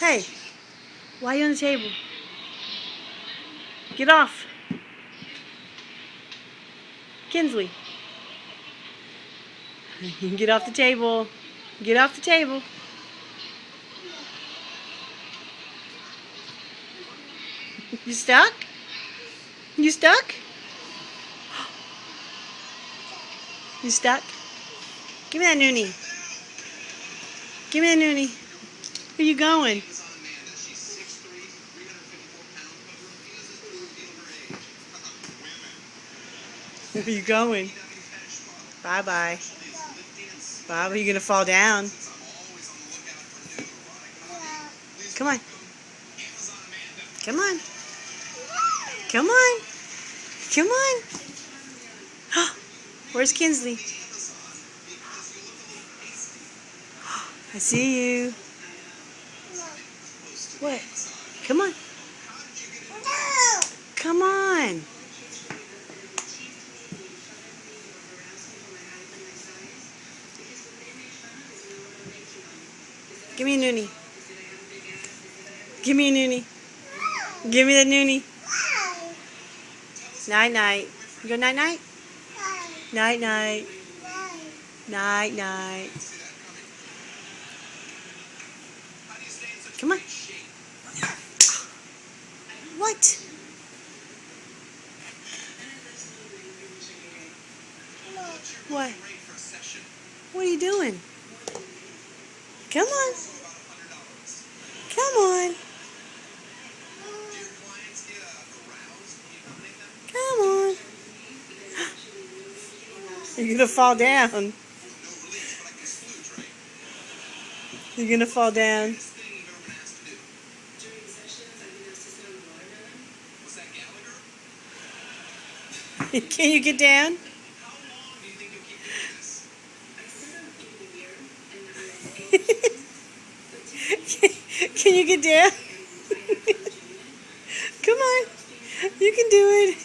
Hey, why are you on the table? Get off. Kinsley. Get off the table. Get off the table. You stuck? You stuck? You stuck? Give me that noonie. Give me that noonie. Where you going? Where are you going? Bye-bye. Bob, are you going to fall down? Come on. Come on. Come on. Come on. Where's Kinsley? I see you. What? Come on. Come on. Give me a noonie. Give me a noonie. Give me that noonie. Night night. You go night night? Night night. Night night. Come on. What? What? What are you doing? Come on. Come on. Come on. You're going to fall down. You're going to fall down. Can you get down? Can you get down? Come on. You can do it.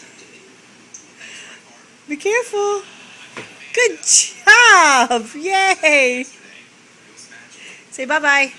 Be careful. Good job. Yay. Say bye-bye.